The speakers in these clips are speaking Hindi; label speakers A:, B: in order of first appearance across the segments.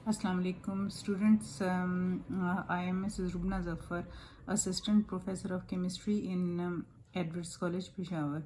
A: Assalamu alaikum students. I am Mrs. Rubna Zafar, Assistant Professor of Chemistry in Edwards College, Peshawar.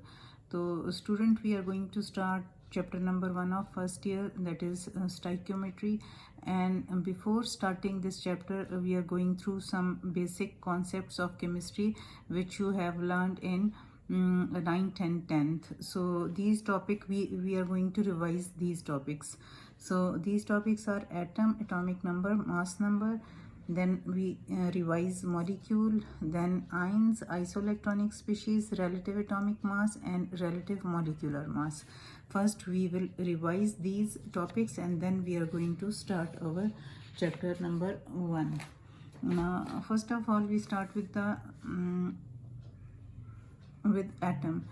A: So student, we are going to start chapter number 1 of first year, that is stoichiometry. And before starting this chapter, we are going through some basic concepts of chemistry which you have learned in 9th and 10th. So these topic we are going to revise these topics. So these topics are atom, atomic number, mass number, then we revise molecule, then ions, isoelectronic species, relative atomic mass and relative molecular mass. First we will revise these topics and then we are going to start our chapter number 1. Now first of all we start with the with atom.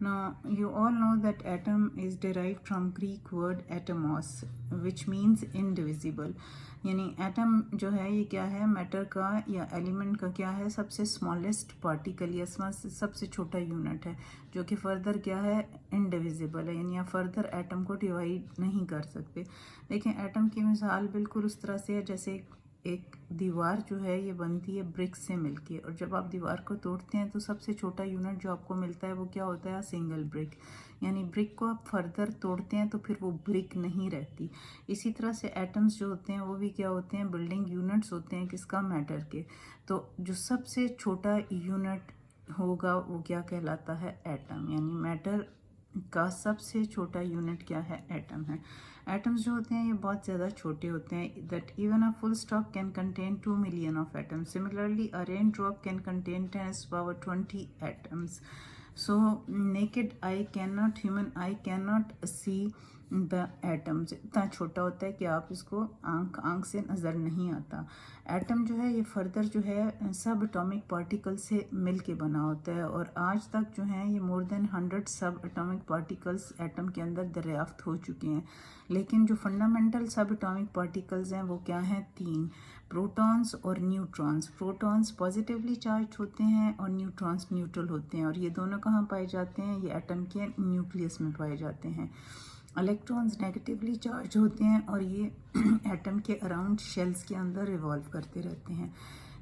A: Now you all know that atom is derived from Greek word atomos which means indivisible. यानी एटम जो है ये क्या है, मैटर का या एलिमेंट का क्या है, सबसे स्मॉलेस्ट पार्टिकल या सबसे छोटा यूनिट है जो कि फर्दर क्या है, इनडिविजिबल है, यानी आप फर्दर एटम को डिवाइड नहीं कर सकते। देखें एटम की मिसाल बिल्कुल उस तरह से है जैसे एक दीवार जो है ये बनती है ब्रिक से मिलके, और जब आप दीवार को तोड़ते हैं तो सबसे छोटा यूनिट जो आपको मिलता है वो क्या होता है, सिंगल ब्रिक। यानी ब्रिक को आप फर्दर तोड़ते हैं तो फिर वो ब्रिक नहीं रहती। इसी तरह से एटम्स जो होते हैं वो भी क्या होते हैं, बिल्डिंग यूनिट्स होते हैं, किसका, मैटर के। तो जो सबसे छोटा यूनिट होगा वो क्या कहलाता है, एटम। यानी मैटर का सबसे छोटा यूनिट क्या है, एटम है। एटम्स जो होते हैं ये बहुत ज़्यादा छोटे होते हैं, that even a full stop can contain 2 million of atoms. Similarly a rain drop can contain 10⁻20 atoms. So naked I can not, human I can not see the atoms. इतना छोटा होता है कि आप इसको आंख से नज़र नहीं आता। एटम जो है ये फर्दर जो है सब एटॉमिक पार्टिकल से मिल के बना होता है, और आज तक जो है ये मोर देन 100 सब एटॉमिक पार्टिकल्स एटम के अंदर दरियाफ्त हो चुके हैं। लेकिन जो फंडामेंटल सब एटॉमिक पार्टिकल्स हैं वो क्या हैं, 3, प्रोटॉन्स और न्यूट्रॉन्स। प्रोटॉन्स पॉजिटिवली चार्ज होते हैं और न्यूट्रॉन्स न्यूट्रल होते हैं, और ये दोनों कहाँ पाए जाते हैं, ये एटम के न्यूक्लियस में पाए जाते हैं। इलेक्ट्रॉन्स नेगेटिवली चार्ज होते हैं और ये एटम के अराउंड शेल्स के अंदर रिवॉल्व करते रहते हैं।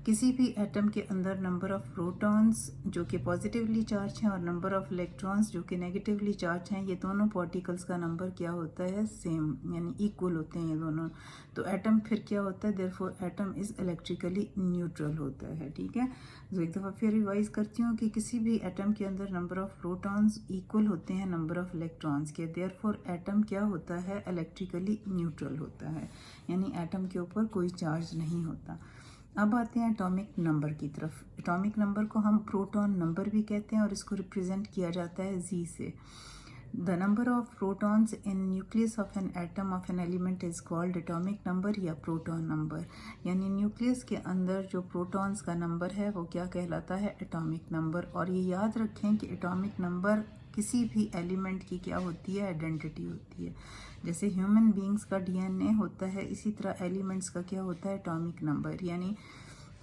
A: किसी भी एटम के अंदर नंबर ऑफ प्रोटॉन्स जो कि पॉजिटिवली चार्ज हैं और नंबर ऑफ इलेक्ट्रॉन्स जो कि नेगेटिवली चार्ज हैं, ये दोनों पार्टिकल्स का नंबर क्या होता है, सेम, यानी इक्वल होते हैं ये दोनों। तो एटम फिर क्या होता है, therefore atom is electrically neutral होता है। ठीक है, तो एक दफ़ा फिर रिवाइज करती हूँ कि किसी भी एटम के अंदर नंबर ऑफ प्रोटॉन्स इक्वल होते हैं नंबर ऑफ इलेक्ट्रॉन्स के, देयरफॉर एटम क्या होता है, इलेक्ट्रिकली न्यूट्रल होता है, यानी एटम के ऊपर कोई चार्ज नहीं होता। अब आते हैं एटॉमिक नंबर की तरफ। एटॉमिक नंबर को हम प्रोटॉन नंबर भी कहते हैं और इसको रिप्रेजेंट किया जाता है जी से। The number of protons in nucleus of an atom of an element is called atomic number या प्रोटॉन नंबर। यानी न्यूक्लियस के अंदर जो प्रोटॉन्स का नंबर है वो क्या कहलाता है, एटॉमिक नंबर। और ये याद रखें कि एटॉमिक नंबर किसी भी एलिमेंट की क्या होती है, आइडेंटिटी होती है। जैसे ह्यूमन बींग्स का डीएनए होता है, इसी तरह एलिमेंट्स का क्या होता है, एटॉमिक नंबर। यानी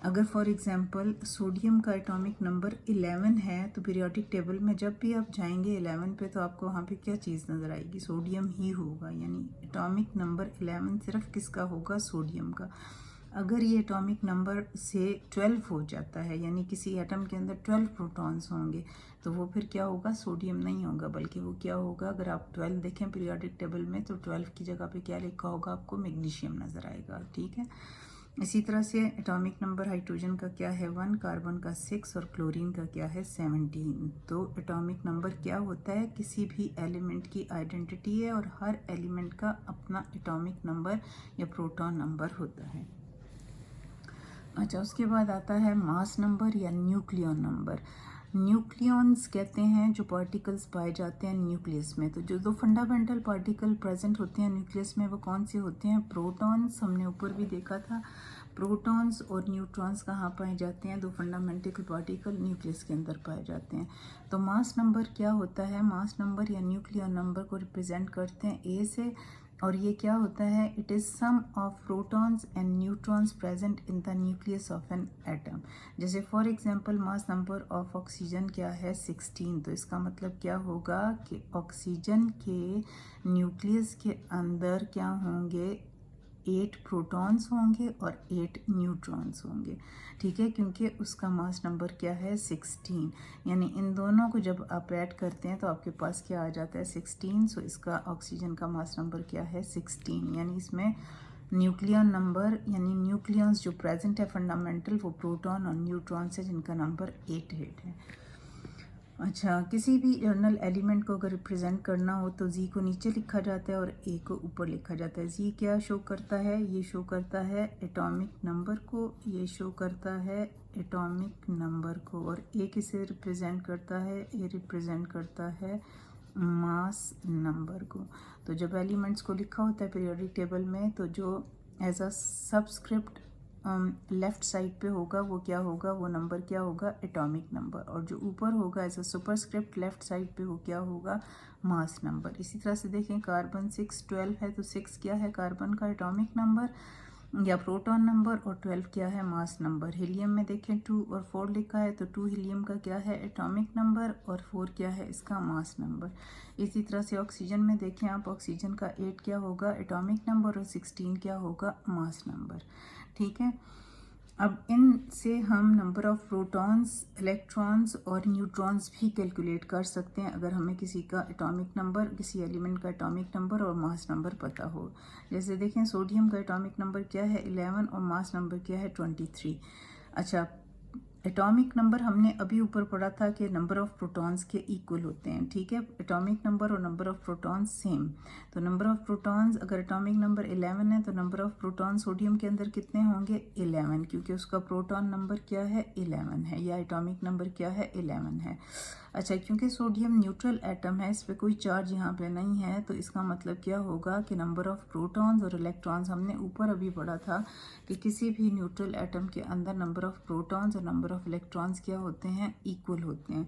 A: अगर फॉर एग्जांपल सोडियम का एटॉमिक नंबर 11 है तो पीरियोडिक टेबल में जब भी आप जाएंगे 11 पे तो आपको वहाँ पे क्या चीज़ नज़र आएगी, सोडियम ही होगा। यानी एटॉमिक नंबर 11 सिर्फ किसका होगा, सोडियम का। अगर ये एटॉमिक नंबर से 12 हो जाता है, यानी किसी एटम के अंदर 12 प्रोटॉन्स होंगे, तो वो फिर क्या होगा, सोडियम नहीं होगा, बल्कि वो क्या होगा, अगर आप 12 देखें पीरियोडिक टेबल में तो 12 की जगह पे क्या लिखा होगा, आपको मैग्नीशियम नज़र आएगा। ठीक है, इसी तरह से एटॉमिक नंबर हाइड्रोजन का क्या है, 1, कार्बन का 6 और क्लोरीन का क्या है, 17। तो एटॉमिक नंबर क्या होता है, किसी भी एलिमेंट की आइडेंटिटी है और हर एलिमेंट का अपना एटॉमिक नंबर या प्रोटॉन नंबर होता है। अच्छा, उसके बाद आता है मास नंबर या न्यूक्लियन नंबर। न्यूक्लियॉन्स कहते हैं जो पार्टिकल्स पाए जाते हैं न्यूक्लियस में। तो जो दो फंडामेंटल पार्टिकल प्रेजेंट होते हैं न्यूक्लियस में वो कौन से होते हैं, प्रोटॉन्स। हमने ऊपर भी देखा था, प्रोटॉन्स और न्यूट्रॉन्स कहाँ पाए जाते हैं, दो फंडामेंटल पार्टिकल न्यूक्लियस के अंदर पाए जाते हैं। तो मास नंबर क्या होता है, मास नंबर या न्यूक्लियन नंबर को रिप्रेजेंट करते हैं ए से, और ये क्या होता है, it is sum of protons and neutrons present in the nucleus of an atom. जैसे for example mass number of oxygen क्या है, 16। तो इसका मतलब क्या होगा कि ऑक्सीजन के न्यूक्लियस के अंदर क्या होंगे, 8 प्रोटॉन्स होंगे और 8 न्यूट्रॉन्स होंगे, ठीक है, क्योंकि उसका मास नंबर क्या है 16। यानी इन दोनों को जब आप ऐड करते हैं तो आपके पास क्या आ जाता है 16। सो इसका ऑक्सीजन का मास नंबर क्या है 16। यानी इसमें न्यूक्लियन नंबर यानी न्यूक्लियंस जो प्रेजेंट है फंडामेंटल वो प्रोटॉन और न्यूट्रॉन से, जिनका नंबर 8 है। अच्छा, किसी भी जर्नल एलिमेंट को अगर रिप्रेजेंट करना हो तो जी को नीचे लिखा जाता है और ए को ऊपर लिखा जाता है। जी क्या शो करता है, ये शो करता है एटॉमिक नंबर को, ये शो करता है एटॉमिक नंबर को, और ए किसे रिप्रेजेंट करता है, ए रिप्रेजेंट करता है मास नंबर को। तो जब एलिमेंट्स को लिखा होता है पीरियोडिक टेबल में तो जो as a subscript left side पे होगा वो क्या होगा, वो नंबर क्या होगा एटॉमिक नंबर, और जो ऊपर होगा as a superscript left side पे वो क्या होगा मास नंबर। इसी तरह से देखें कार्बन 6 12 है तो 6 क्या है कार्बन का एटॉमिक नंबर या प्रोटॉन नंबर, और 12 क्या है मास नंबर। हीलियम में देखें 2 और 4 लिखा है तो 2 हीलियम का क्या है एटॉमिक नंबर और 4 क्या है इसका मास नंबर। इसी तरह से ऑक्सीजन में देखें आप, ऑक्सीजन का 8 क्या होगा एटॉमिक नंबर और 16 क्या होगा मास नंबर, ठीक है। अब इनसे हम नंबर ऑफ प्रोटॉन्स, इलेक्ट्रॉन्स और न्यूट्रॉन्स भी कैलकुलेट कर सकते हैं अगर हमें किसी का एटॉमिक नंबर, किसी एलिमेंट का एटॉमिक नंबर और मास नंबर पता हो। जैसे देखें सोडियम का एटॉमिक नंबर क्या है 11 और मास नंबर क्या है 23। अच्छा, एटॉमिक नंबर हमने अभी ऊपर पढ़ा था कि नंबर ऑफ प्रोटॉन्स के इक्वल होते हैं, ठीक है। एटॉमिक नंबर और नंबर ऑफ प्रोटॉन्स सेम। तो नंबर ऑफ प्रोटॉन्स अगर एटॉमिक नंबर 11 है तो नंबर ऑफ प्रोटॉन सोडियम के अंदर कितने होंगे 11, क्योंकि उसका प्रोटॉन नंबर क्या है 11 है या एटॉमिक नंबर क्या है 11 है। अच्छा, क्योंकि सोडियम न्यूट्रल एटम है, इस पर कोई चार्ज यहाँ पे नहीं है, तो इसका मतलब क्या होगा कि नंबर ऑफ प्रोटॉन्स और इलेक्ट्रॉन्स, हमने ऊपर अभी पढ़ा था कि किसी भी न्यूट्रल एटम के अंदर नंबर ऑफ प्रोटॉन्स और नंबर ऑफ इलेक्ट्रॉन्स क्या होते हैं इक्वल होते हैं।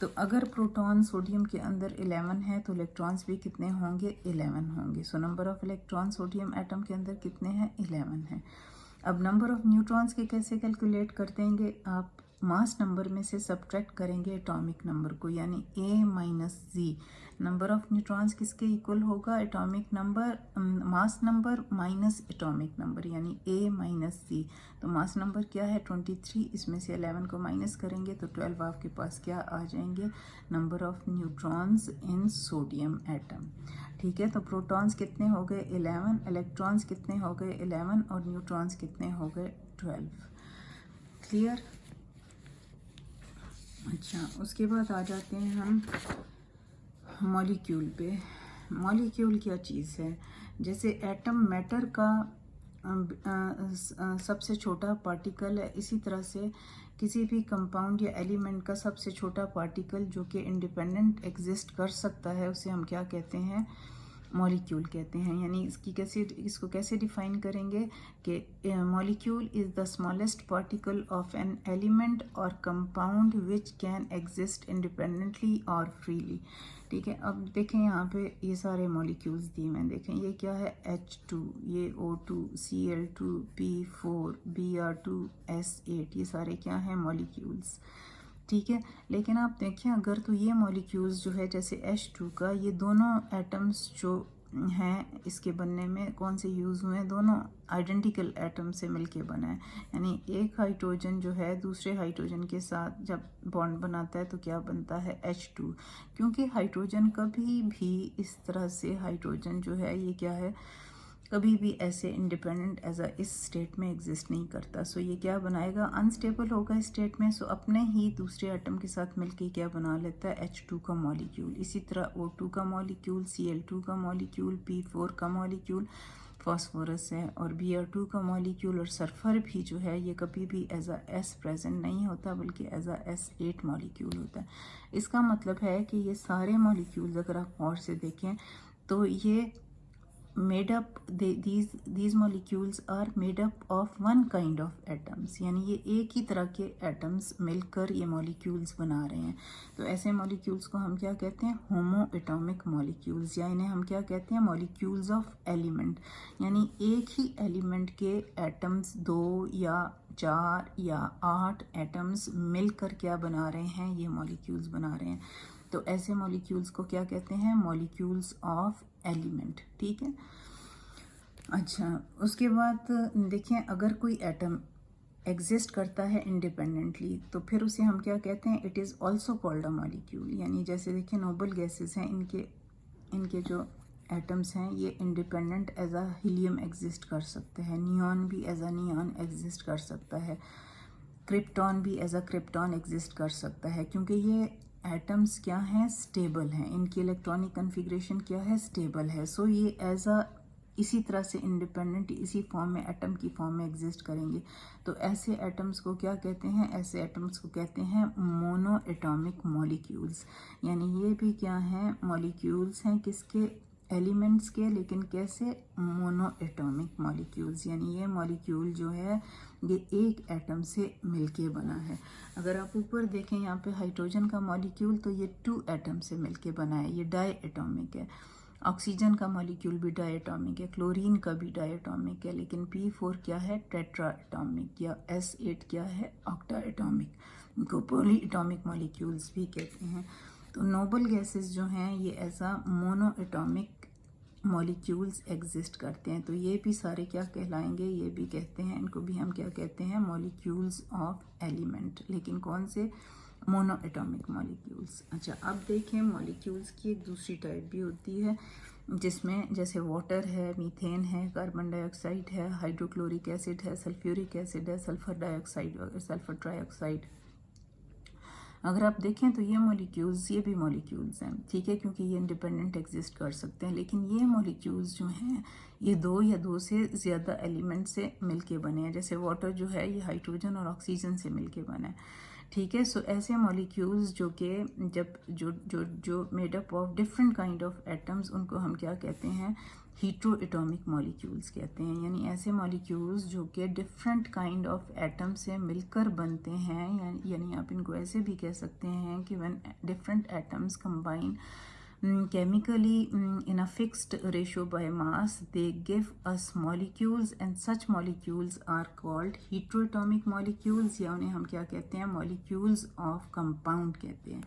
A: तो अगर प्रोटॉन सोडियम के अंदर 11 है तो इलेक्ट्रॉन्स भी कितने होंगे 11 होंगे। So number of electron sodium atom के अंदर कितने हैं 11 है। अब नंबर ऑफ न्यूट्रॉन्स के कैसे कैलकुलेट कर देंगे आप, मास नंबर में से सब्ट्रैक्ट करेंगे एटॉमिक नंबर को, यानी A minus Z. Number of neutrons किसके इक्वल होगा atomic number, mass number minus atomic number, यानी ए माइनस जी। तो मास नंबर क्या है 23, इसमें से 11 को माइनस करेंगे तो 12 आपके पास क्या आ जाएंगे number of neutrons in sodium atom, ठीक है। तो प्रोटॉन्स कितने हो गए 11, इलेक्ट्रॉन्स कितने हो गए 11 और न्यूट्रॉन्स कितने हो गए 12। क्लियर। अच्छा, उसके बाद आ जाते हैं हम मॉलिक्यूल पे। मॉलिक्यूल क्या चीज़ है, जैसे एटम मैटर का सबसे छोटा पार्टिकल है, इसी तरह से किसी भी कंपाउंड या एलिमेंट का सबसे छोटा पार्टिकल जो कि इंडिपेंडेंट एग्जिस्ट कर सकता है उसे हम क्या कहते हैं मॉलिक्यूल कहते हैं। यानी इसको कैसे डिफाइन करेंगे कि molecule is the smallest particle of an element और compound which can exist independently और फ्रीली, ठीक है। अब देखें यहाँ पे ये सारे मॉलिक्यूल्स दिए हैं, देखें ये क्या है H2, ये O2, Cl2, P4, Br2, S8, ये सारे क्या हैं मॉलिक्यूल्स, ठीक है। लेकिन आप देखें अगर तो ये मॉलिक्यूल्स जो है जैसे H2 का, ये दोनों एटम्स जो हैं इसके बनने में कौन से यूज़ हुए हैं, दोनों आइडेंटिकल एटम से मिलके बना है। यानी एक हाइड्रोजन जो है दूसरे हाइड्रोजन के साथ जब बॉन्ड बनाता है तो क्या बनता है H2, क्योंकि हाइड्रोजन कभी भी इस तरह से हाइड्रोजन जो है ये क्या है कभी भी ऐसे इंडिपेंडेंट एज अ इस स्टेट में एग्जिस्ट नहीं करता। सो ये क्या बनाएगा अनस्टेबल होगा इस स्टेट में, सो अपने ही दूसरे एटम के साथ मिलके क्या बना लेता है H2 का मॉलिक्यूल। इसी तरह O2 का मॉलिक्यूल, Cl2 का मॉलिक्यूल, P4 का मॉलिक्यूल फॉस्फोरस है, और Br2 का मॉलिक्यूल और सल्फर भी जो है ये कभी भी एज अ S प्रेजेंट नहीं होता बल्कि एज अ S8 मॉलिक्यूल होता है। इसका मतलब है कि ये सारे मॉलिक्यूल्स अगर आप गौर से देखें तो ये made up these molecules are made up of one kind of atoms, यानी ये एक ही तरह के एटम्स मिलकर ये मॉलिक्यूल्स बना रहे हैं। तो ऐसे मॉलिक्यूल्स को हम क्या कहते हैं होमो एटॉमिक मॉलिक्यूल्स, या इन्हें हम क्या कहते हैं मॉलिक्यूल्स ऑफ एलिमेंट। यानी एक ही एलिमेंट के एटम्स 2 या 4 या 8 एटम्स मिलकर क्या बना रहे हैं ये मॉलिक्यूल्स बना रहे हैं। तो ऐसे मॉलिक्यूल्स को क्या कहते हैं मॉलिक्यूल्स ऑफ एलिमेंट, ठीक है। अच्छा, उसके बाद देखिए, अगर कोई एटम एग्जिस्ट करता है इंडिपेंडेंटली तो फिर उसे हम क्या कहते हैं, it is also called a molecule. यानी जैसे देखिए नोबल गैसेस हैं, इनके इनके जो एटम्स हैं ये independent as a helium exist कर सकते हैं, नियॉन भी एज अ नियॉन एग्जिस्ट कर सकता है, क्रिप्टॉन भी एज अ क्रिप्टॉन एग्जिस्ट कर सकता है, क्योंकि ये एटम्स क्या हैं, स्टेबल हैं, इनकी इलेक्ट्रॉनिक कन्फिग्रेशन क्या है, स्टेबल है। सो ये एज अ इसी तरह से इंडिपेंडेंट इसी फॉर्म में एटम की फॉर्म में एग्जिस्ट करेंगे। तो ऐसे एटम्स को क्या कहते हैं, ऐसे एटम्स को कहते हैं मोनो एटॉमिक मॉलिक्यूल्स। यानी ये भी क्या हैं, मॉलिक्यूल्स हैं, किसके, एलिमेंट्स के, लेकिन कैसे, मोनो एटॉमिक मॉलिक्यूल्स। यानी ये मॉलिक्यूल जो है ये एक एटम से मिलके बना है। अगर आप ऊपर देखें यहाँ पे हाइड्रोजन का मॉलिक्यूल तो ये 2 एटम से मिलके बना है, ये डाई एटॉमिक है। ऑक्सीजन का मॉलिक्यूल भी डाई एटॉमिक है, क्लोरीन का भी डाई एटॉमिक है, लेकिन P4 क्या है, टेट्रा एटॉमिक, या S8 क्या है, ऑक्टा एटॉमिक। इनको पॉली एटॉमिक मॉलिक्यूल्स भी कहते हैं। तो नोबल गैसेस जो हैं ये ऐसा मोनो एटॉमिक मॉलिक्यूल्स एग्जिस्ट करते हैं। तो ये भी सारे क्या कहलाएंगे, ये भी कहते हैं, इनको भी हम क्या कहते हैं, मॉलिक्यूल्स ऑफ एलिमेंट। लेकिन कौन से, मोनो एटॉमिक मॉलिक्यूल्स। अच्छा, अब देखें मॉलिक्यूल्स की एक दूसरी टाइप भी होती है, जिसमें जैसे वाटर है, मीथेन है, कार्बन डाइऑक्साइड है, हाइड्रोक्लोरिक एसिड है, सल्फ्यूरिक एसिड है, सल्फर डाइऑक्साइड, सल्फर ट्राइऑक्साइड। अगर आप देखें तो ये मॉलिक्यूल्स, ये भी मॉलिक्यूल्स हैं, ठीक है, क्योंकि ये इंडिपेंडेंट एग्जिस्ट कर सकते हैं। लेकिन ये मॉलिक्यूल्स जो हैं ये 2 या 2 से ज़्यादा एलिमेंट से मिलके बने हैं। जैसे वाटर जो है ये हाइड्रोजन और ऑक्सीजन से मिलके बना है, ठीक है। सो ऐसे मॉलिक्यूल्स जो कि जब जो जो जो made up of different kind of atoms, उनको हम क्या कहते हैं, हीट्रो एटॉमिक मॉलिक्यूल्स कहते हैं। यानी ऐसे मॉलिक्यूल्स जो कि डिफरेंट काइंड ऑफ एटम से मिलकर बनते हैं, यानी आप इनको ऐसे भी कह सकते हैं कि when different atoms combine chemically in a fixed ratio by mass, they give us molecules, and such molecules are called heteroatomic molecules, या उन्हें हम क्या कहते हैं, molecules of compound कहते हैं,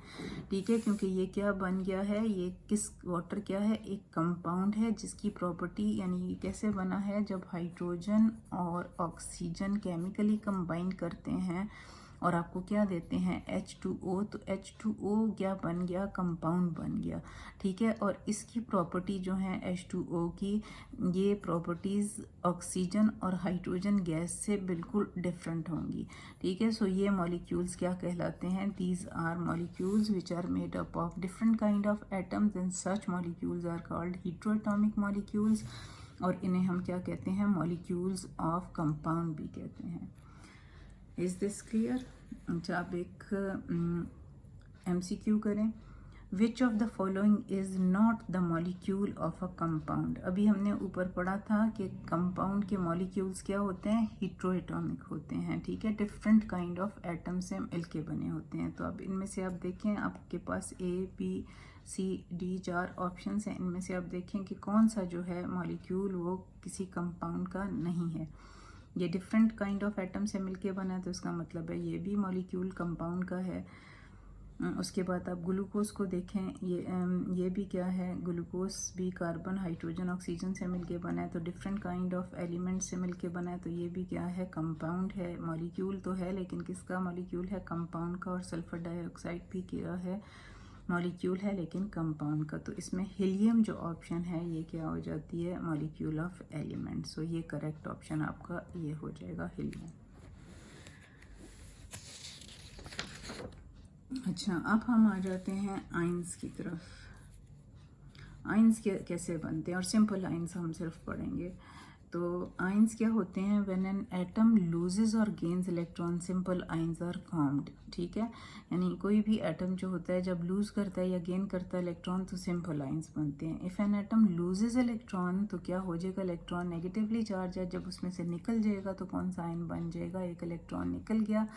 A: ठीक है। क्योंकि ये क्या बन गया है, ये किस, वाटर क्या है, एक कंपाउंड है जिसकी प्रॉपर्टी, यानी ये कैसे बना है, जब हाइड्रोजन और ऑक्सीजन केमिकली कंबाइन करते हैं और आपको क्या देते हैं, H2O, तो H2O क्या बन गया, कंपाउंड बन गया, ठीक है। और इसकी प्रॉपर्टी जो है H2O की, ये प्रॉपर्टीज़ ऑक्सीजन और हाइड्रोजन गैस से बिल्कुल डिफरेंट होंगी, ठीक है। सो ये मॉलिक्यूल्स क्या कहलाते हैं, these are molecules which are made up of different kind of atoms, and such molecules are called heteroatomic molecules. और इन्हें हम क्या कहते हैं, मॉलिक्यूल्स ऑफ कंपाउंड भी कहते हैं। Is this clear. अच्छा, आप एक MCQ करें, which of the following is not the molecule of a compound. अभी हमने ऊपर पढ़ा था कि कंपाउंड के मॉलिक्यूल्स क्या होते हैं, हीट्रोएटॉमिक होते हैं, ठीक है, डिफरेंट काइंड ऑफ एटम से मिलके बने होते हैं। तो अब इनमें से आप देखें, आपके पास A, B, C, D 4 option हैं, इनमें से आप देखें कि कौन सा जो है मॉलिक्यूल वो किसी कंपाउंड का नहीं है। ये डिफरेंट काइंड ऑफ एटम से मिलके बना है, तो इसका मतलब है ये भी मॉलिक्यूल कंपाउंड का है। उसके बाद आप ग्लूकोज को देखें, ये भी क्या है, ग्लूकोज भी कार्बन, हाइड्रोजन, ऑक्सीजन से मिलके बना है, तो डिफरेंट काइंड ऑफ एलिमेंट से मिलके बना है, तो ये भी क्या है, कंपाउंड है। मॉलिक्यूल तो है लेकिन किसका मॉलिक्यूल है, कंपाउंड का। और सल्फर डाइऑक्साइड भी क्या है, मॉलिक्यूल है लेकिन कंपाउंड का। तो इसमें हीलियम जो ऑप्शन है ये क्या हो जाती है, मॉलिक्यूल ऑफ एलिमेंट। सो ये करेक्ट ऑप्शन आपका ये हो जाएगा, हीलियम। अच्छा, अब हम आ जाते हैं आइंस की तरफ। आइंस कैसे बनते हैं, और सिंपल आइंस हम सिर्फ पढ़ेंगे। तो आइंस क्या होते हैं, व्हेन एन एटम लूजेस और gains electron, simple ions are formed, ठीक है। यानी कोई भी एटम जो होता है जब लूज करता है या गेन करता है इलेक्ट्रॉन तो सिंपल आइंस बनते हैं। If N atom loses electron तो क्या हो जाएगा, इलेक्ट्रॉन नेगेटिवली चार्ज है, जब उसमें से निकल जाएगा तो कौन सा आयन बन जाएगा, एक इलेक्ट्रॉन निकल गया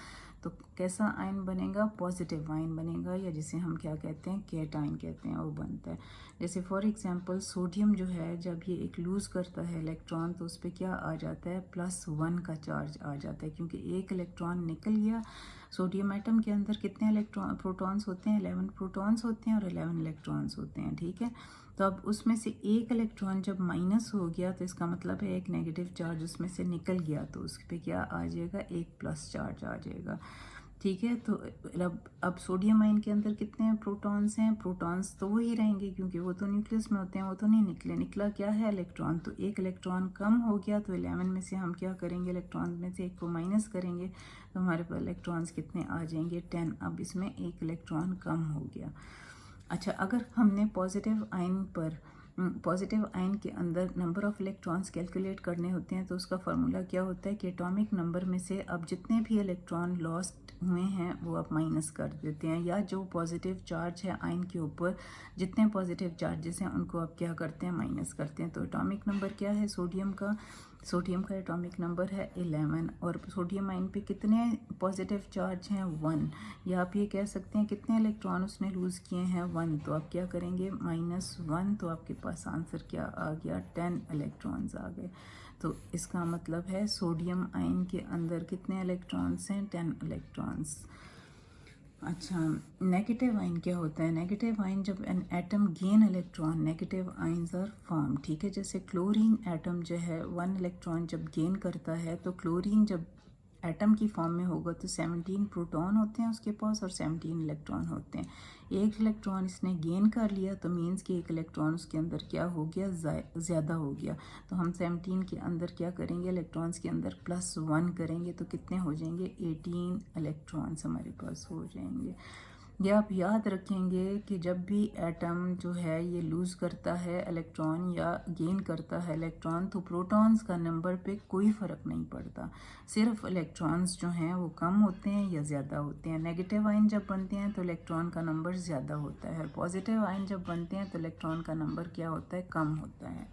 A: तो कैसा आयन बनेगा, पॉजिटिव आयन बनेगा, या जिसे हम क्या कहते हैं, कैटायन कहते हैं, वो बनता है। जैसे फॉर एग्जांपल सोडियम जो है, जब ये एक लूज़ करता है इलेक्ट्रॉन तो उस पर क्या आ जाता है, +1 का चार्ज आ जाता है, क्योंकि एक इलेक्ट्रॉन निकल गया। सोडियम एटम के अंदर कितने प्रोटॉन्स होते हैं, 11 प्रोटॉन्स होते हैं और 11 इलेक्ट्रॉन्स होते हैं, ठीक है। तो अब उसमें से एक इलेक्ट्रॉन जब माइनस हो गया तो इसका मतलब है एक नेगेटिव चार्ज उसमें से निकल गया, तो उस पर क्या आ जाएगा, एक प्लस चार्ज आ जाएगा, ठीक है। तो अब सोडियम आयन के अंदर कितने हैं प्रोटॉन्स हैं, प्रोटॉन्स तो वही रहेंगे क्योंकि वो तो न्यूक्लियस में होते हैं, वो तो नहीं निकले, निकला क्या है, इलेक्ट्रॉन। तो एक इलेक्ट्रॉन कम हो गया, तो 11 में से हम क्या करेंगे, इलेक्ट्रॉन में से एक को माइनस करेंगे, तो हमारे पास इलेक्ट्रॉन्स कितने आ जाएंगे, 10। अब इसमें एक इलेक्ट्रॉन कम हो गया। अच्छा, अगर हमने पॉजिटिव आयन के अंदर नंबर ऑफ इलेक्ट्रॉन्स कैलकुलेट करने होते हैं, तो उसका फार्मूला क्या होता है कि एटॉमिक नंबर में से अब जितने भी इलेक्ट्रॉन लॉस्ट हुए हैं वो आप माइनस कर देते हैं, या जो पॉजिटिव चार्ज है आयन के ऊपर, जितने पॉजिटिव चार्जेस हैं उनको आप क्या करते हैं, माइनस करते हैं। तो एटॉमिक नंबर क्या है सोडियम का एटॉमिक नंबर है 11, और सोडियम आयन पे कितने पॉजिटिव चार्ज हैं, 1, या आप ये कह सकते हैं कितने इलेक्ट्रॉन उसने लूज़ किए हैं, 1। तो आप क्या करेंगे, -1, तो आपके पास आंसर क्या आ गया, 10 इलेक्ट्रॉन्स आ गए। तो इसका मतलब है सोडियम आयन के अंदर कितने इलेक्ट्रॉन्स हैं, 10 इलेक्ट्रॉन्स। अच्छा, नेगेटिव आयन क्या होता है, नेगेटिव आयन जब an atom gain electron, negative ions are form, ठीक है। जैसे क्लोरीन एटम जो है 1 इलेक्ट्रॉन जब गेन करता है, तो क्लोरीन जब एटम की फॉर्म में होगा तो 17 प्रोटॉन होते हैं उसके पास और 17 इलेक्ट्रॉन होते हैं। एक इलेक्ट्रॉन इसने गेन कर लिया तो मीन्स कि एक इलेक्ट्रॉन उसके अंदर क्या हो गया, ज़्यादा हो गया। तो हम 17 के अंदर क्या करेंगे, इलेक्ट्रॉन्स के अंदर +1 करेंगे, तो कितने हो जाएंगे, 18 इलेक्ट्रॉन्स हमारे पास हो जाएंगे। ये आप याद रखेंगे कि जब भी एटम जो है ये लूज़ करता है इलेक्ट्रॉन या गेन करता है इलेक्ट्रॉन, तो प्रोटॉन्स का नंबर पे कोई फ़र्क नहीं पड़ता, सिर्फ इलेक्ट्रॉन्स जो हैं वो कम होते हैं या ज़्यादा होते हैं। नेगेटिव आयन जब बनते हैं तो इलेक्ट्रॉन का नंबर ज़्यादा होता है, और पॉजिटिव आयन जब बनते हैं तो इलेक्ट्रॉन का नंबर क्या होता है, कम होता है,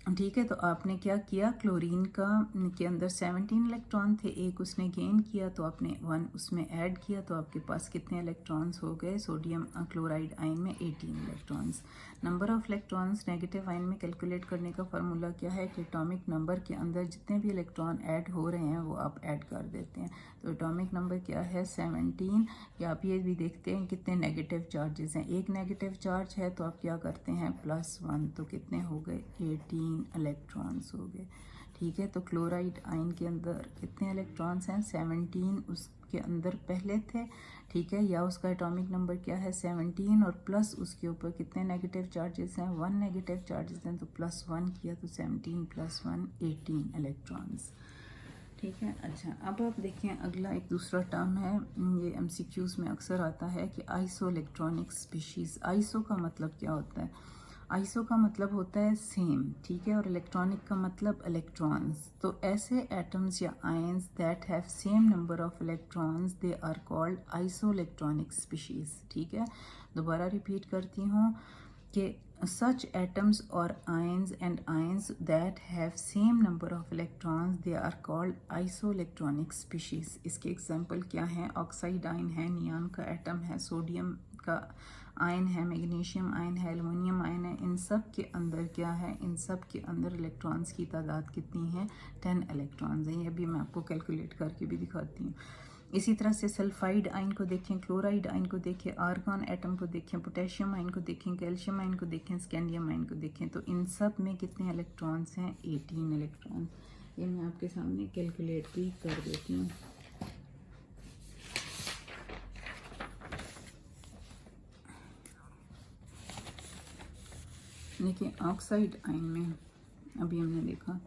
A: ठीक है। तो आपने क्या किया, क्लोरीन के अंदर 17 इलेक्ट्रॉन थे, एक उसने गेन किया तो आपने 1 उसमें ऐड किया, तो आपके पास कितने इलेक्ट्रॉन्स हो गए, सोडियम क्लोराइड आयन में 18 electrons. Number of electrons negative ion में कैलकुलेट करने का फार्मूला क्या है कि एटॉमिक नंबर के अंदर जितने भी इलेक्ट्रॉन ऐड हो रहे हैं वो आप ऐड कर देते हैं। तो एटॉमिक नंबर क्या है, 17, या आप ये भी देखते हैं कितने नेगेटिव चार्जेस हैं, एक नेगेटिव चार्ज है तो आप क्या करते हैं, +1, तो कितने हो गए, 18 इलेक्ट्रॉन्स हो गए, ठीक है। तो क्लोराइड आयन के अंदर कितने इलेक्ट्रॉन्स हैं, 17 उसके अंदर पहले थे, ठीक है, या उसका एटॉमिक नंबर क्या है 17, और प्लस उसके ऊपर कितने नेगेटिव चार्जेस हैं, 1 नेगेटिव चार्जेस हैं, तो +1 किया तो 17 + 1 18 इलेक्ट्रॉन्स, ठीक है। अच्छा, अब आप देखें अगला एक दूसरा टर्म है, ये MCQs में अक्सर आता है कि आइसो इलेक्ट्रॉनिक स्पीशीज़। आइसो का मतलब क्या होता है, आइसो का मतलब होता है सेम, ठीक है, और इलेक्ट्रॉनिक का मतलब इलेक्ट्रॉन्स। तो ऐसे एटम्स या ions that have same number of electrons they are called isoelectronic species, ठीक है। दोबारा रिपीट करती हूँ कि such atoms or ions that have same number of electrons they are called isoelectronic species। इसके एग्जांपल क्या हैं, ऑक्साइड आयन है, नियॉन का एटम है, सोडियम का आयन है, मैग्नीशियम आयन है, एल्युमिनियम आयन है। इन सब के अंदर क्या है, इन सब के अंदर इलेक्ट्रॉन्स की तादाद कितनी है, 10 इलेक्ट्रॉन्स हैं। ये भी मैं आपको कैलकुलेट करके भी दिखाती हूँ। इसी तरह से सल्फाइड आयन को देखें, क्लोराइड आयन को देखें, आर्गन एटम को देखें, पोटेशियम आयन को देखें, कैल्शियम आयन को देखें, स्कैंडियम आयन को देखें, तो इन सब में कितने इलेक्ट्रॉन्स हैं, 18 इलेक्ट्रॉन्स। ये मैं आपके सामने कैलकुलेट भी कर देती हूँ। देखिए ऑक्साइड आयन में अभी हमने देखा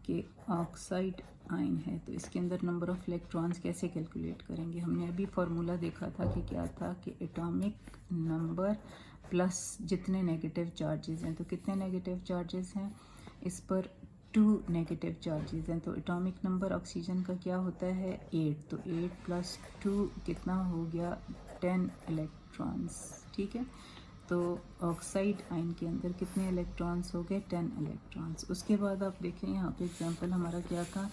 A: कि ऑक्साइड आयन है, तो इसके अंदर नंबर ऑफ इलेक्ट्रॉन्स कैसे कैलकुलेट करेंगे। हमने अभी फार्मूला देखा था कि क्या था कि एटॉमिक नंबर प्लस जितने नेगेटिव चार्जेस हैं, तो कितने नेगेटिव चार्जेस हैं, इस पर 2 नेगेटिव चार्जेस हैं, तो एटॉमिक नंबर ऑक्सीजन का क्या होता है, 8, तो 8 + 2 कितना हो गया, 10 इलेक्ट्रॉन्स, ठीक है। तो ऑक्साइड आयन के अंदर कितने इलेक्ट्रॉन्स हो गए, 10 इलेक्ट्रॉन्स। उसके बाद आप देखें यहाँ पे एग्जांपल हमारा क्या था,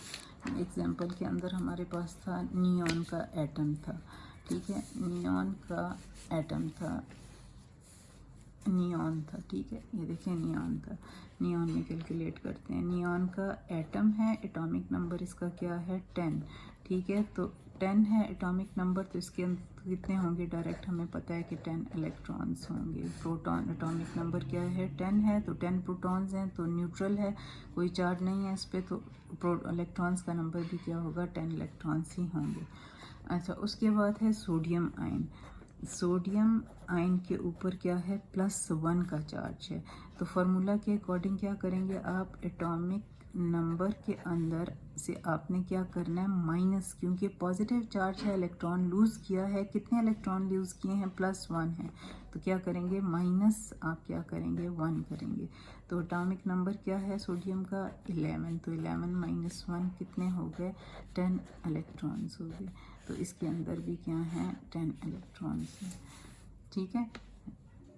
A: एग्जांपल के अंदर हमारे पास था नियॉन का एटम था, ठीक है, नियॉन का एटम था, नियॉन था, ठीक है, ये देखिए नियॉन था। नियॉन में कैलकुलेट करते हैं। नियॉन का एटम है, एटॉमिक नंबर इसका क्या है 10, ठीक है। तो 10 है एटॉमिक नंबर, तो इसके अंदर कितने होंगे, डायरेक्ट हमें पता है कि 10 इलेक्ट्रॉन्स होंगे। प्रोटॉन एटॉमिक नंबर क्या है 10 है, तो 10 प्रोटॉन्स हैं, तो न्यूट्रल है, कोई चार्ज नहीं है इस पर, तो इलेक्ट्रॉन्स का नंबर भी क्या होगा 10 इलेक्ट्रॉन्स ही होंगे। अच्छा, उसके बाद है सोडियम आयन। सोडियम आयन के ऊपर क्या है +1 का चार्ज है। तो फार्मूला के अकॉर्डिंग क्या करेंगे आप, एटॉमिक नंबर के अंदर से आपने क्या करना है माइनस, क्योंकि पॉजिटिव चार्ज है, इलेक्ट्रॉन लूज़ किया है, कितने इलेक्ट्रॉन लूज़ किए हैं +1 है, तो क्या करेंगे माइनस, आप क्या करेंगे 1 करेंगे। तो एटॉमिक नंबर क्या है सोडियम का 11, तो 11 - 1 कितने हो गए 10 इलेक्ट्रॉन्स हो गए। तो इसके अंदर भी क्या है 10 इलेक्ट्रॉन्स हैं, ठीक है।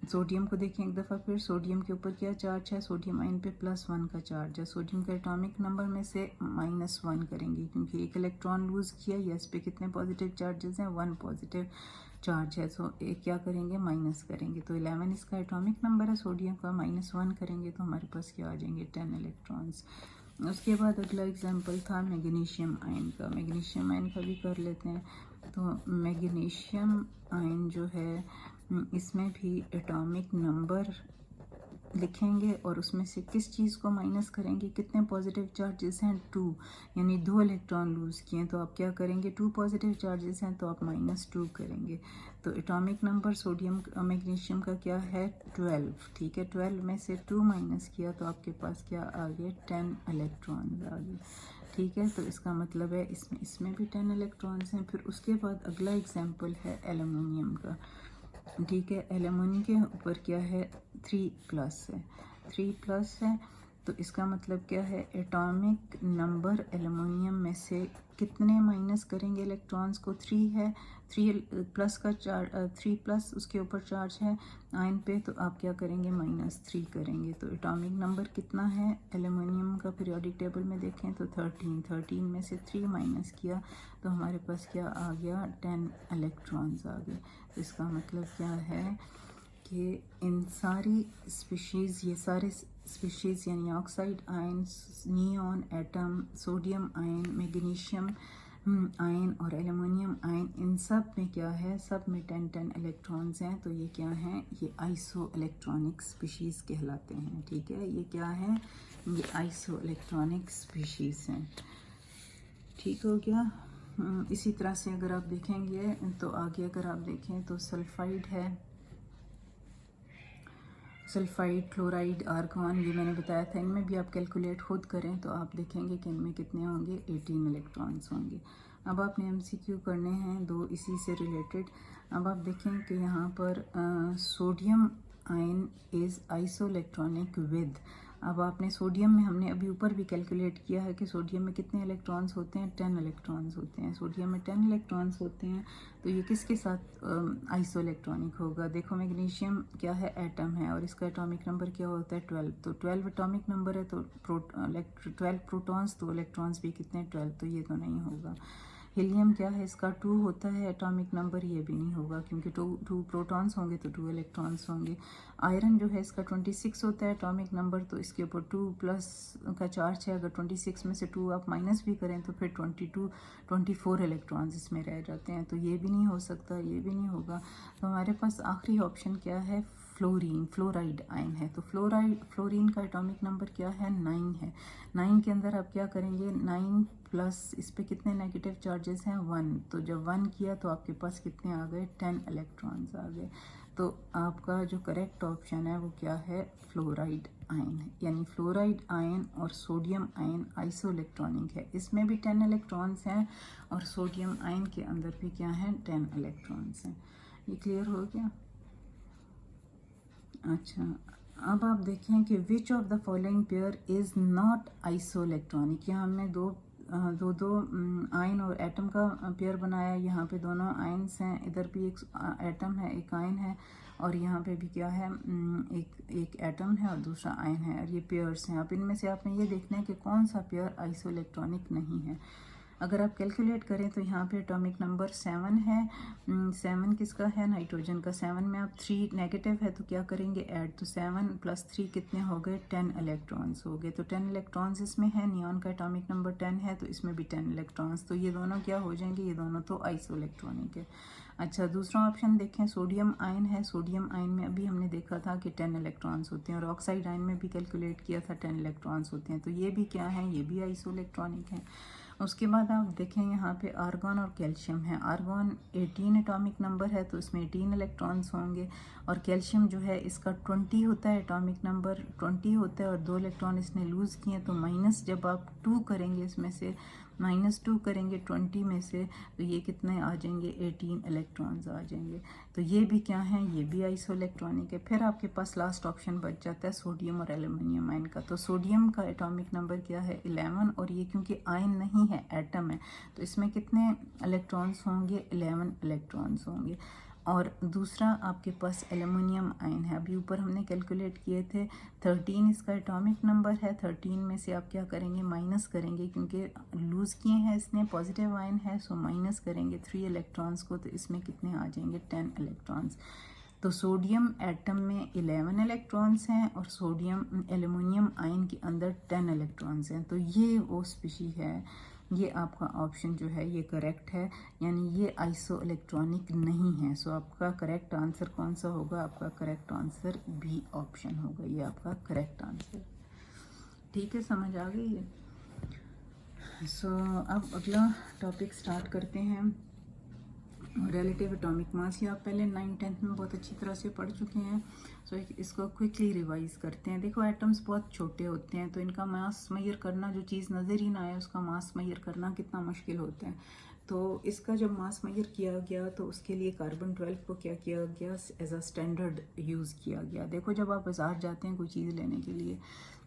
A: सोडियम को देखें एक दफ़ा फिर, सोडियम के ऊपर क्या चार्ज है, सोडियम आयन पे +1 का चार्ज है। सोडियम का एटॉमिक नंबर में से -1 करेंगे, क्योंकि एक इलेक्ट्रॉन लूज़ किया, या इस पे कितने पॉजिटिव चार्जेस हैं 1 पॉजिटिव चार्ज है, सो एक क्या करेंगे माइनस करेंगे। तो 11 इसका एटॉमिक नंबर है सोडियम का, -1 करेंगे तो हमारे पास क्या आ जाएंगे 10 इलेक्ट्रॉन्स। उसके बाद अगला एग्जाम्पल था मैग्नीशियम आयन का। मैग्नीशियम आयन का भी कर लेते हैं। तो मैग्नीशियम आयन जो है इसमें भी एटॉमिक नंबर लिखेंगे और उसमें से किस चीज़ को माइनस करेंगे, कितने पॉजिटिव चार्जेस हैं 2, यानी 2 इलेक्ट्रॉन लूज़ किए, तो आप क्या करेंगे 2 पॉजिटिव चार्जेस हैं तो आप -2 करेंगे। तो एटॉमिक नंबर सोडियम मैग्नीशियम का क्या है 12, ठीक है। 12 में से 2 माइनस किया तो आपके पास क्या आ गए 10 इलेक्ट्रॉन आ गए, ठीक है। तो इसका मतलब है इसमें भी 10 इलेक्ट्रॉन्स हैं। फिर उसके बाद अगला एग्जाम्पल है एल्युमिनियम का, ठीक है। एल्युमिनियम के ऊपर क्या है 3+ है, 3+ है, तो इसका मतलब क्या है एटॉमिक नंबर एल्युमिनियम में से कितने माइनस करेंगे इलेक्ट्रॉन्स को, 3 है, 3+ का चार्ज 3+ उसके ऊपर चार्ज है आयन पे, तो आप क्या करेंगे -3 करेंगे। तो एटॉमिक नंबर कितना है एल्युमिनियम का, पीरियोडिक टेबल में देखें तो 13 में से 3 माइनस किया तो हमारे पास क्या आ गया 10 इलेक्ट्रॉन्स आ गए। तो इसका मतलब क्या है कि इन सारी स्पीशीज़, ये सारे स्पीशीज़ यानी oxide ion, neon atom, sodium ion, magnesium ion और एल्युमिनियम आयन, इन सब में क्या है, सब में 10 इलेक्ट्रॉन्स हैं। तो ये क्या हैं, ये आइसो इलेक्ट्रॉनिक स्पीशीज़ कहलाते हैं, ठीक है। ये क्या है, ये आइसो इलेक्ट्रॉनिक स्पीशीज़ हैं, ठीक हो गया। इसी तरह से अगर आप देखेंगे तो आगे अगर आप देखें तो सल्फाइड है, सल्फाइड, क्लोराइड, आर्गॉन, ये मैंने बताया था। इनमें भी आप कैलकुलेट खुद करें तो आप देखेंगे कि इनमें कितने होंगे 18 इलेक्ट्रॉन्स होंगे। अब आपने MCQ करने हैं 2 इसी से रिलेटेड। अब आप देखें कि यहाँ पर sodium ion is iso electronic with, अब आपने सोडियम में हमने अभी ऊपर भी कैलकुलेट किया है कि सोडियम में कितने इलेक्ट्रॉन्स होते हैं 10 इलेक्ट्रॉन्स होते हैं। सोडियम में 10 इलेक्ट्रॉन्स होते हैं, तो ये किसके साथ आइसो इलेक्ट्रॉनिक होगा। देखो मैग्नीशियम क्या है एटम है और इसका एटॉमिक नंबर क्या होता है 12, तो 12 एटॉमिक नंबर है तो 12 प्रोटॉन्स, तो इलेक्ट्रॉन्स भी कितने 12, तो ये तो नहीं होगा। हीलियम क्या है, इसका 2 होता है एटॉमिक नंबर, ये भी नहीं होगा क्योंकि 2 प्रोटॉन्स होंगे तो 2 इलेक्ट्रॉन्स होंगे। आयरन जो है इसका 26 होता है एटॉमिक नंबर, तो इसके ऊपर 2+ का चार्ज है। अगर 26 में से 2 आप माइनस भी करें तो फिर 24 इलेक्ट्रॉन्स इसमें रह जाते हैं, तो ये भी नहीं हो सकता, ये भी नहीं होगा। तो हमारे पास आखिरी ऑप्शन क्या है, फ्लोरीन, फ्लोराइड आयन है। तो फ्लोरीन का एटॉमिक नंबर क्या है 9 है। 9 के अंदर आप क्या करेंगे 9+ इस पे कितने नेगेटिव चार्जेस हैं 1, तो जब 1 किया तो आपके पास कितने आ गए 10 इलेक्ट्रॉन्स आ गए। तो आपका जो करेक्ट ऑप्शन है वो क्या है फ्लोराइड आयन है, यानी फ्लोराइड आयन और सोडियम आयन आइसो इलेक्ट्रॉनिक है। इसमें भी 10 इलेक्ट्रॉन्स हैं और सोडियम आयन के अंदर भी क्या है 10 इलेक्ट्रॉन्स हैं। ये क्लियर हो गया। अच्छा, अब आप देखें कि which of the following pair is not iso electronic. यहाँ हमने दो आयन और एटम का पेयर बनाया, यहाँ पे दोनों आयन्स हैं, इधर भी एक एटम है एक आयन है और यहाँ पे भी क्या है एक एटम है और दूसरा आयन है और ये पेयर्स हैं। अब इनमें से आपने ये देखना है कि कौन सा पेयर आइसो इलेक्ट्रॉनिक नहीं है। अगर आप कैलकुलेट करें तो यहाँ पे एटॉमिक नंबर 7 है। 7 किसका है? नाइट्रोजन का। 7 में आप 3 नेगेटिव है तो क्या करेंगे? ऐड। तो 7 + 3 कितने हो गए? 10 इलेक्ट्रॉन्स हो गए। तो 10 इलेक्ट्रॉन्स इसमें है। नियॉन का एटॉमिक नंबर 10 है तो इसमें भी 10 इलेक्ट्रॉन्स। तो ये दोनों क्या हो जाएंगे? ये दोनों तो आइसो इलेक्ट्रॉनिक है। अच्छा, दूसरा ऑप्शन देखें, सोडियम आयन है। सोडियम आयन में अभी हमने देखा था कि 10 इलेक्ट्रॉन्स होते हैं, और ऑक्साइड आयन में भी कैलकुलेट किया था 10 इलेक्ट्रॉन्स होते हैं। तो ये भी क्या है? ये भी आइसो इलेक्ट्रॉनिक है। उसके बाद आप देखें यहाँ पे आर्गॉन और कैल्शियम है। आर्गॉन 18 एटॉमिक नंबर है तो इसमें 18 इलेक्ट्रॉन्स होंगे, और कैल्शियम जो है इसका 20 होता है, एटॉमिक नंबर 20 होता है, और 2 इलेक्ट्रॉन इसने लूज़ किए। तो माइनस जब आप 2 करेंगे, इसमें से -2 करेंगे 20 में से, तो ये कितने आ जाएंगे? 18 इलेक्ट्रॉन्स आ जाएंगे। तो ये भी क्या है? ये भी आइसो इलेक्ट्रॉनिक है। फिर आपके पास लास्ट ऑप्शन बच जाता है सोडियम और एल्युमिनियम आयन का। तो सोडियम का एटॉमिक नंबर क्या है? 11, और ये क्योंकि आयन नहीं है, एटम है, तो इसमें कितने इलेक्ट्रॉन्स होंगे? 11 इलेक्ट्रॉन्स होंगे। और दूसरा आपके पास एल्युमिनियम आयन है। अभी ऊपर हमने कैलकुलेट किए थे, 13 इसका एटॉमिक नंबर है। 13 में से आप क्या करेंगे? माइनस करेंगे, क्योंकि लूज़ किए हैं इसने, पॉजिटिव आयन है, सो माइनस करेंगे 3 इलेक्ट्रॉन्स को, तो इसमें कितने आ जाएंगे? 10 इलेक्ट्रॉन्स। तो सोडियम एटम में 11 इलेक्ट्रॉन्स हैं, और सोडियम एल्युमिनियम आयन के अंदर 10 इलेक्ट्रॉन्स हैं। तो ये वो स्पीशी है, ये आपका ऑप्शन जो है ये करेक्ट है, यानी ये आइसो इलेक्ट्रॉनिक नहीं है। सो आपका करेक्ट आंसर कौन सा होगा? आपका करेक्ट आंसर बी ऑप्शन होगा, ये आपका करेक्ट आंसर। ठीक है, समझ आ गई है? सो अब अगला टॉपिक स्टार्ट करते हैं, रिलेटिव एटॉमिक मास। ये आप पहले 9th 10th में बहुत अच्छी तरह से पढ़ चुके हैं। सो इसको क्विकली रिवाइज करते हैं। देखो, एटम्स बहुत छोटे होते हैं, तो इनका मास मेजर करना, जो चीज़ नज़र ही ना आए उसका मास मेजर करना कितना मुश्किल होता है। तो इसका जब मास मेजर किया गया तो उसके लिए कार्बन 12 को क्या किया गया? एज अ स्टैंडर्ड यूज़ किया गया। देखो, जब आप बाज़ार जाते हैं कोई चीज़ लेने के लिए,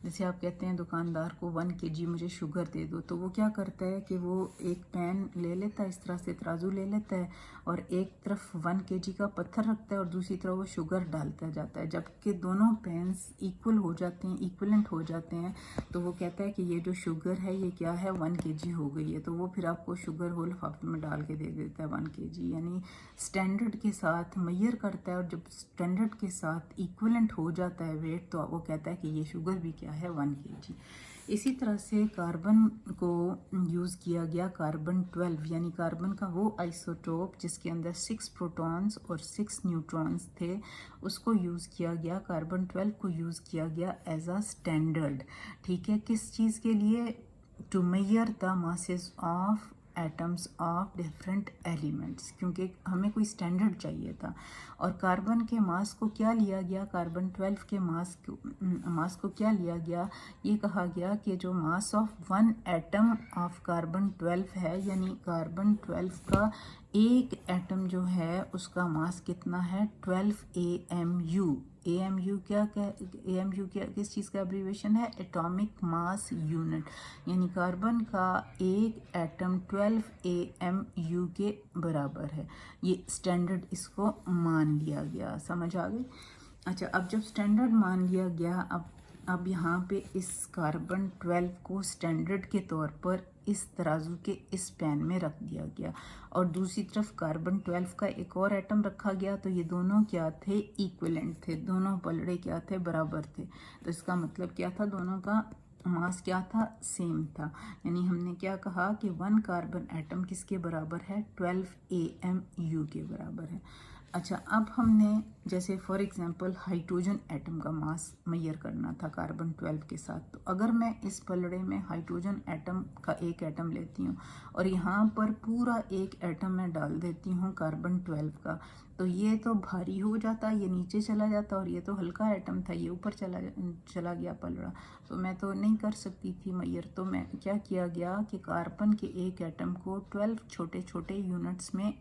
A: जैसे आप कहते हैं दुकानदार को 1 kg मुझे शुगर दे दो, तो वो क्या करता है कि वो एक पैन ले लेता है, इस तरह से तराजू ले लेता है, और एक तरफ 1 kg का पत्थर रखता है और दूसरी तरफ वो शुगर डालता जाता है। जबकि दोनों पैन्स इक्वल हो जाते हैं, इक्वलेंट हो जाते हैं, तो वो कहता है कि ये जो शुगर है ये क्या है? 1 kg हो गई है। तो वो फिर आपको शुगर होल लिफाफे में डाल के दे देता है 1 kg, यानी स्टैंडर्ड के साथ मेजर करता है, और जब स्टैंडर्ड के साथ इक्वलेंट हो जाता है वेट, तो वो कहता है कि ये शुगर भी क्या है? 1 kg। इसी तरह से कार्बन को यूज़ किया गया, कार्बन 12, यानी कार्बन का वो आइसोटोप जिसके अंदर 6 प्रोटॉन्स और 6 न्यूट्रॉन्स थे, उसको यूज़ किया गया। कार्बन 12 को यूज़ किया गया एज अ स्टैंडर्ड। ठीक है, किस चीज़ के लिए? To measure the masses of atoms of different elements, क्योंकि हमें कोई स्टैंडर्ड चाहिए था। और कार्बन के मास को क्या लिया गया? कार्बन 12 के मास को क्या लिया गया? ये कहा गया कि जो mass of 1 atom of carbon 12 है, यानी कार्बन 12 का एक एटम जो है उसका मास कितना है? 12 AMU। AMU क्या किस चीज़ का एब्रीवेशन है? एटॉमिक मास यूनिट, यानी कार्बन का एक एटम 12 AMU के बराबर है। ये स्टैंडर्ड इसको मान लिया गया। समझ आ गई? अच्छा, अब जब स्टैंडर्ड मान लिया गया, अब यहाँ पे इस कार्बन 12 को स्टैंडर्ड के तौर पर इस तराजू के इस पैन में रख दिया गया, और दूसरी तरफ कार्बन 12 का एक और एटम रखा गया। तो ये दोनों क्या थे? इक्विवेलेंट थे। दोनों पलड़े क्या थे? बराबर थे। तो इसका मतलब क्या था? दोनों का मास क्या था? सेम था। यानी हमने क्या कहा कि 1 कार्बन एटम किसके बराबर है? 12 AMU के बराबर है। अच्छा, अब हमने जैसे फॉर एग्जांपल हाइड्रोजन एटम का मास मेजर करना था कार्बन 12 के साथ। तो अगर मैं इस पलड़े में हाइड्रोजन एटम का एक एटम लेती हूँ और यहाँ पर पूरा एक एटम मैं डाल देती हूँ कार्बन 12 का, तो ये तो भारी हो जाता, ये नीचे चला जाता, और ये तो हल्का एटम था, ये ऊपर चला गया पलड़ा। तो मैं तो नहीं कर सकती थी मेजर। तो मैं क्या किया गया कि कार्बन के एक एटम को 12 छोटे छोटे यूनिट्स में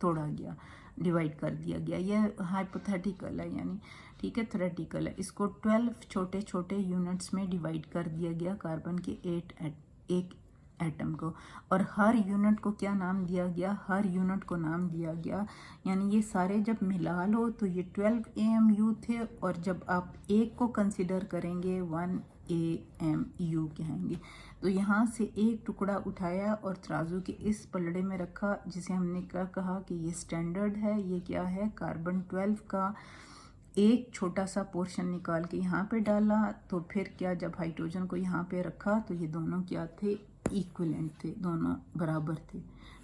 A: तोड़ा गया, डिवाइड कर दिया गया। ये हाइपोथेटिकल है, यानी ठीक है, थ्योरेटिकल है। इसको 12 छोटे छोटे यूनिट्स में डिवाइड कर दिया गया कार्बन के एक एटम को, और हर यूनिट को क्या नाम दिया गया? हर यूनिट को नाम दिया गया, यानी ये सारे जब मिला लो तो ये 12 AMU थे, और जब आप एक को कंसिडर करेंगे 1 AMU कहेंगे। तो यहाँ से एक टुकड़ा उठाया और तराजू के इस पलड़े में रखा, जिसे हमने क्या कहा कि ये स्टैंडर्ड है। ये क्या है, कार्बन 12 का एक छोटा सा पोर्शन निकाल के यहाँ पे डाला। तो फिर क्या, जब हाइड्रोजन को यहाँ पे रखा तो ये दोनों क्या थे, इक्विवेलेंट थे, दोनों बराबर थे।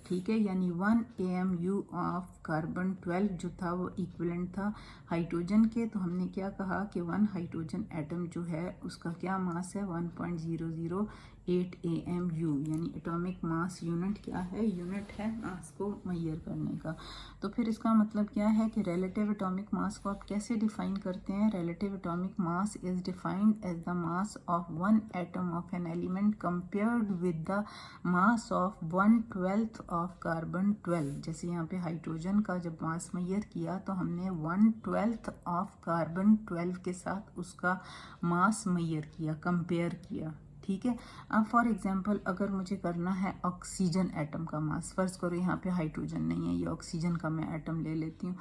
A: ठीक है, यानी 1 AMU ऑफ कार्बन 12 जो था वो इक्विवेलेंट था हाइड्रोजन के। तो हमने क्या कहा कि 1 हाइड्रोजन एटम जो है उसका क्या मास है, 1.008 AMU, यानी एटॉमिक मास यूनिट क्या है, यूनिट है मास को मेजर करने का। तो फिर इसका मतलब क्या है कि रिलेटिव एटॉमिक मास को आप कैसे डिफाइन करते हैं। Relative atomic mass is defined as the mass of one atom of an element compared with the mass of 1/12 of carbon 12। जैसे यहाँ पे हाइड्रोजन का जब मास मेजर किया तो हमने 1/12 ऑफ कार्बन 12 के साथ उसका मास मेजर किया, कंपेयर किया। ठीक है, अब फॉर एग्जांपल अगर मुझे करना है ऑक्सीजन एटम का मास, फर्ज करो यहाँ पे हाइड्रोजन नहीं है, ये ऑक्सीजन का मैं एटम ले लेती हूँ।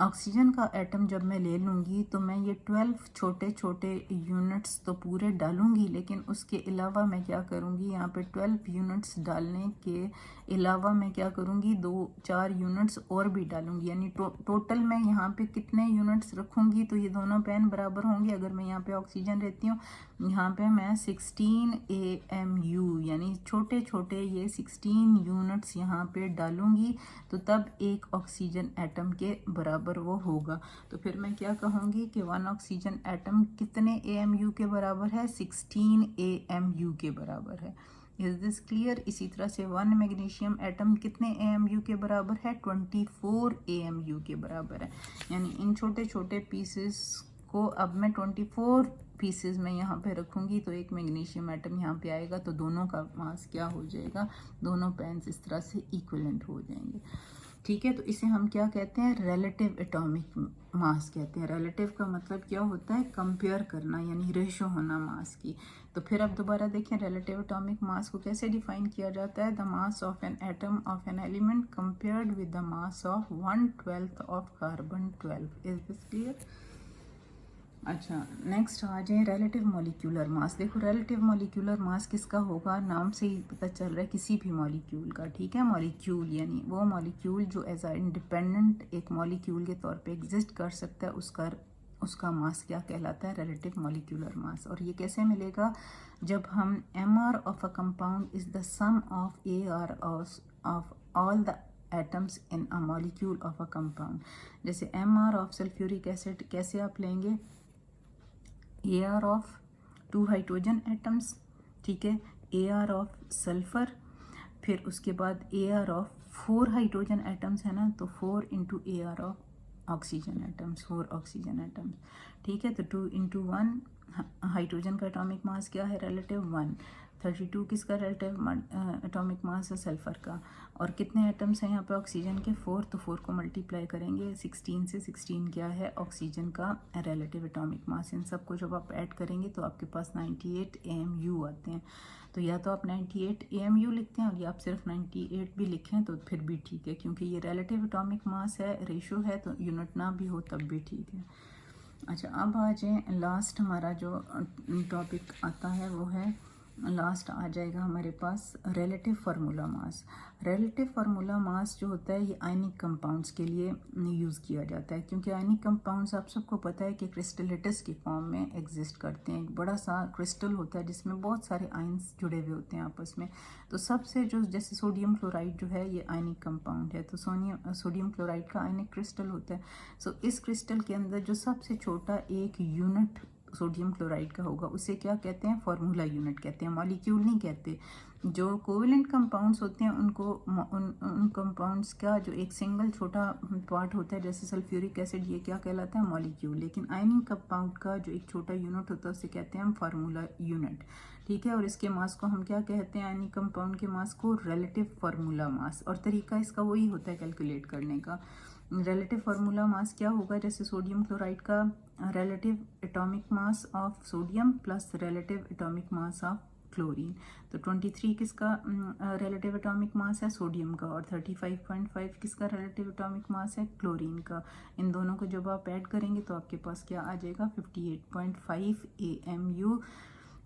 A: ऑक्सीजन का एटम जब मैं ले लूँगी तो मैं ये 12 छोटे छोटे यूनिट्स तो पूरे डालूँगी, लेकिन उसके अलावा मैं क्या करूँगी, यहाँ पे 12 यूनिट्स डालने के अलावा मैं क्या करूँगी, 2-4 यूनिट्स और भी डालूँगी। यानी टोटल मैं यहाँ पे कितने यूनिट्स रखूँगी, तो ये दोनों पेन बराबर होंगे। अगर मैं यहाँ पे ऑक्सीजन रहती हूँ, यहाँ पे मैं 16 AMU यानी छोटे छोटे ये 16 यूनिट्स यहाँ पे डालूँगी, तो तब एक ऑक्सीजन एटम के बराबर वो होगा। तो फिर मैं क्या कहूँगी कि 1 ऑक्सीजन एटम कितने AMU के बराबर है, 16 AMU के बराबर है। Is this clear. इसी तरह से 1 मैग्नीशियम एटम कितने AMU के बराबर है, 24 AMU के बराबर है। यानी इन छोटे छोटे पीसेस को अब मैं 24 पीसेस में यहाँ पे रखूँगी, तो एक मैग्नीशियम एटम यहाँ पे आएगा, तो दोनों का मास क्या हो जाएगा, दोनों पेन्स इस तरह से इक्विवेलेंट हो जाएंगे। ठीक है, तो इसे हम क्या कहते हैं, रिलेटिव एटॉमिक मास कहते हैं। रिलेटिव का मतलब क्या होता है, कंपेयर करना, यानी रेशो होना मास की। तो फिर अब दोबारा देखें, रिलेटिव एटॉमिक मास को कैसे डिफाइन किया जाता है, the mass of an atom of an element compared with the mass of 1/12 of carbon 12। Is this clear. अच्छा, नेक्स्ट आ जाए रिलेटिव मॉलिक्यूलर मास। देखो रिलेटिव मॉलिक्यूलर मास किसका होगा, नाम से ही पता चल रहा है, किसी भी मॉलिक्यूल का। ठीक है, मॉलिक्यूल यानी वो मॉलिक्यूल जो एज अ इंडिपेंडेंट एक मॉलिक्यूल के तौर पे एग्जिस्ट कर सकता है, उसका मास क्या कहलाता है, रिलेटिव मॉलिक्यूलर मास। और ये कैसे मिलेगा, जब हम MR of a compound is the sum of AR of all the atoms in a molecule of a compound. जैसे MR ऑफ सल्फ्यूरिक एसिड कैसे आप लेंगे, AR ऑफ 2 हाइड्रोजन एटम्स, ठीक है, AR ऑफ सल्फर, फिर उसके बाद AR ऑफ 4 हाइड्रोजन एटम्स है ना, तो 4 into AR of oxygen atoms, 4 oxygen atoms. ठीक है, तो 2 इंटू 1 हाइड्रोजन का एटॉमिक मास क्या है, रिलेटिव 1। 32 किसका रिलेटिव एटॉमिक मास है, सल्फर का। और कितने एटम्स हैं यहाँ पे ऑक्सीजन के, 4, तो 4 को मल्टीप्लाई करेंगे 16 से। 16 क्या है, ऑक्सीजन का रिलेटिव एटॉमिक मास। इन सबको जब आप ऐड करेंगे तो आपके पास 98 AMU आते हैं। तो या तो आप 98 AMU लिखते हैं, और या आप सिर्फ 98 भी लिखें तो फिर भी ठीक है, क्योंकि ये रिलेटिव एटॉमिक मास है, रेशो है, तो यूनिट ना भी हो तब भी ठीक है। अच्छा, अब आ जाए लास्ट हमारा जो टॉपिक आता है वो है, लास्ट आ जाएगा हमारे पास relative formula mass. Relative formula mass जो होता है ये आयनिक कंपाउंड्स के लिए यूज़ किया जाता है, क्योंकि आयनिक कंपाउंड्स आप सबको पता है कि क्रिस्टलेटस की फॉर्म में एग्जिस्ट करते हैं। एक बड़ा सा क्रिस्टल होता है जिसमें बहुत सारे आयन्स जुड़े हुए होते हैं आपस में। तो सबसे जो, जैसे सोडियम क्लोराइड जो है ये आयनिक कंपाउंड है, तो सोडियम क्लोराइड का आयनिक क्रिस्टल होता है। सो इस क्रिस्टल के अंदर जो सबसे छोटा एक यूनिट सोडियम क्लोराइड का होगा उसे क्या कहते हैं, फार्मूला यूनिट कहते हैं, मॉलिक्यूल नहीं कहते। जो कोवेलेंट कंपाउंड्स होते हैं उनको उन कंपाउंड्स का जो एक सिंगल छोटा पार्ट होता है, जैसे सल्फ्यूरिक एसिड, ये क्या कहलाता है, मॉलिक्यूल। लेकिन आयनिक कंपाउंड का जो एक छोटा यूनिट होता है उसे कहते हैं हम फार्मूला यूनिट। ठीक है, और इसके मास को हम क्या कहते हैं, आयनिक कंपाउंड के मास को रिलेटिव फार्मूला मास। और तरीका इसका वही होता है कैलकुलेट करने का। रिलेटिव फार्मूला मास क्या होगा, जैसे सोडियम क्लोराइड का relative atomic mass of sodium plus relative atomic mass of chlorine. तो 23 किसका रिलेटिव एटॉमिक मास है, सोडियम का, और 35.5 किसका रिलेटिव एटॉमिक मास है, क्लोरीन का। इन दोनों को जब आप ऐड करेंगे तो आपके पास क्या आ जाएगा, 58.5 AMU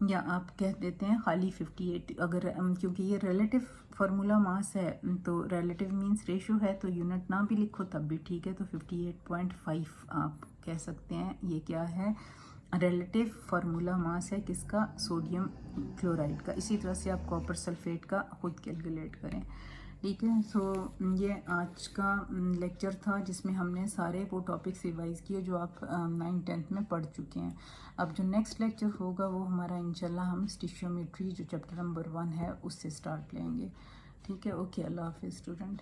A: या आप कह देते हैं खाली 58। अगर क्योंकि ये रिलेटिव फार्मूला मास है तो रिलेटिव मींस रेशो है, तो यूनिट ना भी लिखो तब भी ठीक है। तो 58.5 आप कह सकते हैं ये क्या है, रिलेटिव फार्मूला मास है किसका, सोडियम क्लोराइड का। इसी तरह से आप कॉपर सल्फेट का खुद कैलकुलेट करें, ठीक है। सो ये आज का लेक्चर था जिसमें हमने सारे वो टॉपिक्स रिवाइज़ किए जो आप 9th-10th में पढ़ चुके हैं। अब जो नेक्स्ट लेक्चर होगा वो हमारा इंशाल्लाह हम स्टिशियोमेट्री जो चैप्टर नंबर 1 है उससे स्टार्ट लेंगे, ठीक है। ओके, अल्लाह हाफिज़ स्टूडेंट।